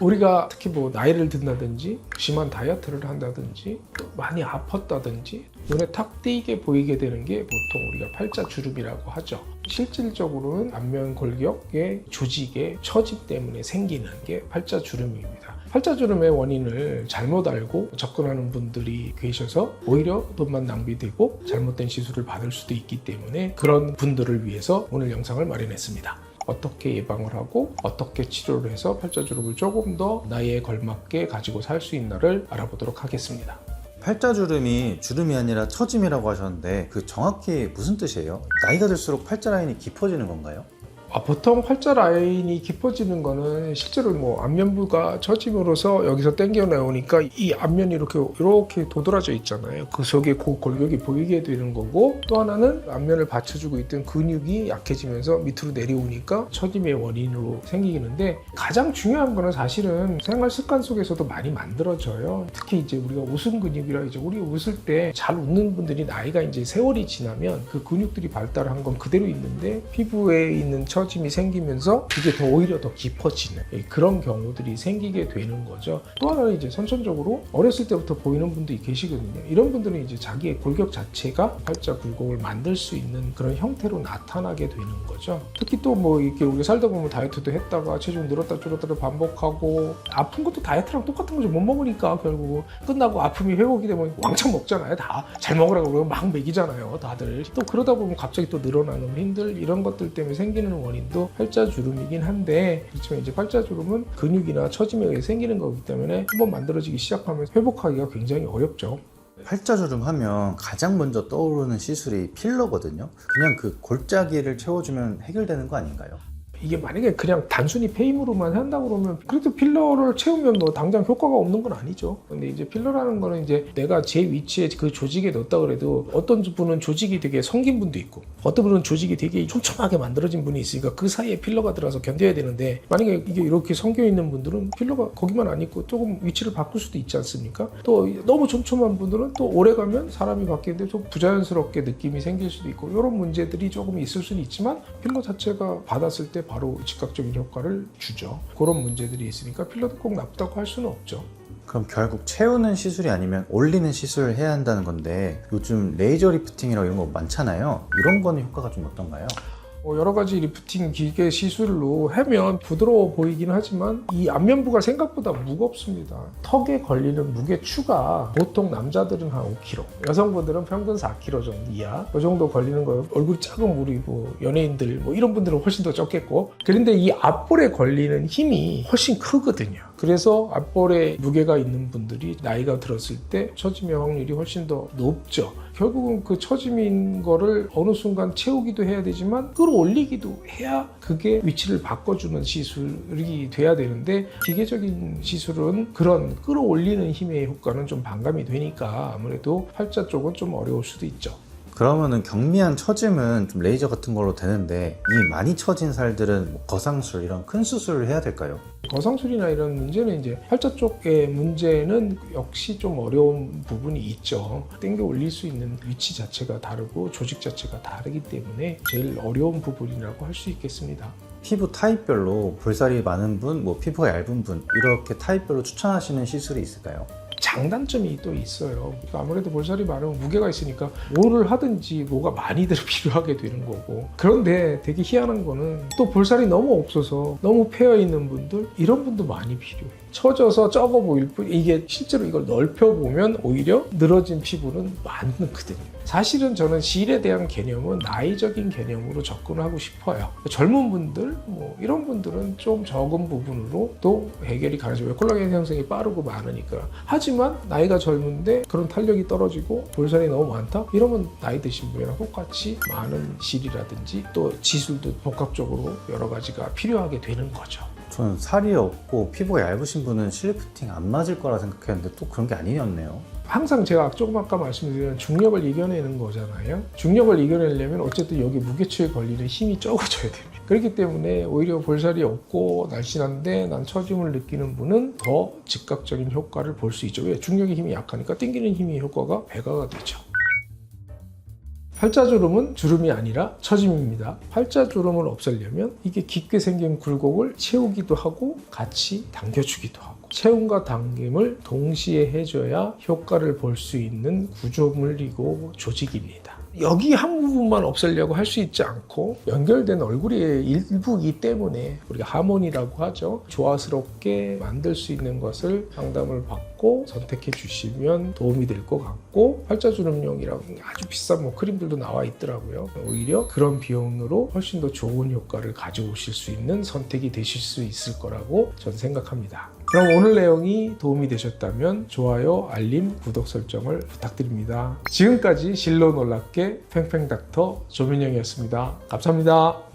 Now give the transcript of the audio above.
우리가 특히 뭐 나이를 든다든지 심한 다이어트를 한다든지 또 많이 아팠다든지 눈에 탁 띄게 보이게 되는 게 보통 우리가 팔자주름이라고 하죠. 실질적으로는 안면 골격의 조직의 처짐 때문에 생기는 게 팔자주름입니다. 팔자주름의 원인을 잘못 알고 접근하는 분들이 계셔서 오히려 돈만 낭비되고 잘못된 시술을 받을 수도 있기 때문에 그런 분들을 위해서 오늘 영상을 마련했습니다. 어떻게 예방을 하고 어떻게 치료를 해서 팔자주름을 조금 더 나이에 걸맞게 가지고 살 수 있나를 알아보도록 하겠습니다. 팔자주름이 주름이 아니라 처짐이라고 하셨는데 그 정확히 무슨 뜻이에요? 나이가 들수록 팔자 라인이 깊어지는 건가요? 보통 팔자 라인이 깊어지는 거는 실제로 뭐 안면부가 처짐으로써 여기서 당겨 나오니까 이 앞면이 이렇게 도드라져 있잖아요. 그 속에 그 골격이 보이게 되는 거고, 또 하나는 앞면을 받쳐주고 있던 근육이 약해지면서 밑으로 내려오니까 처짐의 원인으로 생기는데, 가장 중요한 거는 사실은 생활 습관 속에서도 많이 만들어져요. 특히 이제 우리가 웃음 근육이라 이제 우리 웃을 때 잘 웃는 분들이 나이가 이제 세월이 지나면 그 근육들이 발달한 건 그대로 있는데 피부에 있는 처짐이 생기면서 이게 오히려 더 깊어지는 그런 경우들이 생기게 되는 거죠. 또 하나는 이제 선천적으로 어렸을 때부터 보이는 분들이 계시거든요. 이런 분들은 이제 자기의 골격 자체가 팔자 굴곡을 만들 수 있는 그런 형태로 나타나게 되는 거죠. 특히 또 뭐 이렇게 우리 살다 보면 다이어트도 했다가 체중 늘었다 줄었다를 반복하고, 아픈 것도 다이어트랑 똑같은 거죠. 못 먹으니까 결국 끝나고 아픔이 회복이 되면 왕창 먹잖아요. 다 잘 먹으라고 그러면 막 먹이잖아요, 다들. 또 그러다 보면 갑자기 또 늘어나는 힘들, 이런 것들 때문에 생기는 원인도 팔자주름이긴 한데, 그렇지만 이제 팔자주름은 근육이나 처짐에 의해 생기는 거기 때문에 한번 만들어지기 시작하면 회복하기가 굉장히 어렵죠. 팔자주름 하면 가장 먼저 떠오르는 시술이 필러거든요. 그냥 그 골짜기를 채워주면 해결되는 거 아닌가요? 이게 만약에 그냥 단순히 페임으로만 한다고 그러면 그래도 필러를 채우면 뭐 당장 효과가 없는 건 아니죠. 근데 이제 필러라는 거는 이제 내가 제 위치에 그 조직에 넣었다 그래도 어떤 분은 조직이 되게 성긴 분도 있고 어떤 분은 조직이 되게 촘촘하게 만들어진 분이 있으니까 그 사이에 필러가 들어가서 견뎌야 되는데, 만약에 이게 이렇게 성겨 있는 분들은 필러가 거기만 안 있고 조금 위치를 바꿀 수도 있지 않습니까? 또 너무 촘촘한 분들은 또 오래 가면 사람이 바뀌는데 좀 부자연스럽게 느낌이 생길 수도 있고, 이런 문제들이 조금 있을 수는 있지만 필러 자체가 받았을 때 바로 즉각적인 효과를 주죠. 그런 문제들이 있으니까 필러도 꼭 나쁘다고 할 수는 없죠. 그럼 결국 채우는 시술이 아니면 올리는 시술을 해야 한다는 건데, 요즘 레이저 리프팅이라고 이런 거 많잖아요. 이런 거는 효과가 좀 어떤가요? 여러 가지 리프팅 기계 시술로 하면 부드러워 보이긴 하지만 이 안면부가 생각보다 무겁습니다. 턱에 걸리는 무게추가 보통 남자들은 한 5kg, 여성분들은 평균 4kg 정도 이하, 그 정도 걸리는 거예요. 얼굴 작은 우리 뭐 연예인들 뭐 이런 분들은 훨씬 더 적겠고, 그런데 이 앞볼에 걸리는 힘이 훨씬 크거든요. 그래서 앞볼에 무게가 있는 분들이 나이가 들었을 때 처짐의 확률이 훨씬 더 높죠. 결국은 그 처짐인 거를 어느 순간 채우기도 해야 되지만 끌어올리기도 해야 그게 위치를 바꿔주는 시술이 돼야 되는데, 기계적인 시술은 그런 끌어올리는 힘의 효과는 좀 반감이 되니까 아무래도 팔자 쪽은 좀 어려울 수도 있죠. 그러면은 경미한 처짐은 좀 레이저 같은 걸로 되는데, 이 많이 처진 살들은 뭐 거상술 이런 큰 수술을 해야 될까요? 거상술이나 이런 문제는 이제 팔자 쪽의 문제는 역시 좀 어려운 부분이 있죠. 당겨 올릴 수 있는 위치 자체가 다르고 조직 자체가 다르기 때문에 제일 어려운 부분이라고 할 수 있겠습니다. 피부 타입별로 볼살이 많은 분, 뭐 피부가 얇은 분, 이렇게 타입별로 추천하시는 시술이 있을까요? 장단점이 또 있어요. 아무래도 볼살이 많으면 무게가 있으니까 뭐를 하든지 뭐가 많이들 필요하게 되는 거고, 그런데 되게 희한한 거는 또 볼살이 너무 없어서 너무 패여 있는 분들, 이런 분도 많이 필요해요. 처져서 적어 보일 뿐, 이게 실제로 이걸 넓혀보면 오히려 늘어진 피부는 많거든요. 사실은 저는 실에 대한 개념은 나이적인 개념으로 접근하고 싶어요. 젊은 분들, 뭐 이런 분들은 좀 적은 부분으로 또 해결이 가능하죠. 왜? 콜라겐 형성이 빠르고 많으니까. 하지만 나이가 젊은데 그런 탄력이 떨어지고 볼살이 너무 많다? 이러면 나이 드신 분이랑 똑같이 많은 실이라든지 또 지술도 복합적으로 여러 가지가 필요하게 되는 거죠. 저는 살이 없고 피부가 얇으신 분은 실리프팅 안 맞을 거라 생각했는데 또 그런 게 아니었네요. 항상 제가 조금 아까 말씀드린 중력을 이겨내는 거잖아요. 중력을 이겨내려면 어쨌든 여기 무게추에 걸리는 힘이 적어져야 됩니다. 그렇기 때문에 오히려 볼살이 없고 날씬한데 난 처짐을 느끼는 분은 더 즉각적인 효과를 볼 수 있죠. 왜? 중력의 힘이 약하니까 당기는 힘의 효과가 배가가 되죠. 팔자주름은 주름이 아니라 처짐입니다. 팔자주름을 없애려면 이게 깊게 생긴 굴곡을 채우기도 하고 같이 당겨주기도 하고 채움과 당김을 동시에 해줘야 효과를 볼 수 있는 구조물이고 조직입니다. 여기 한 부분만 없애려고 할 수 있지 않고 연결된 얼굴의 일부이기 때문에 우리가 하모니라고 하죠. 조화스럽게 만들 수 있는 것을 상담을 받고 선택해 주시면 도움이 될 것 같고 팔자주름용이라고 아주 비싼 뭐 크림들도 나와 있더라고요. 오히려 그런 비용으로 훨씬 더 좋은 효과를 가져오실 수 있는 선택이 되실 수 있을 거라고 저는 생각합니다. 그럼 오늘 내용이 도움이 되셨다면 좋아요, 알림, 구독 설정을 부탁드립니다. 지금까지 실로 놀랍게 팽팽닥터 조민영이었습니다. 감사합니다.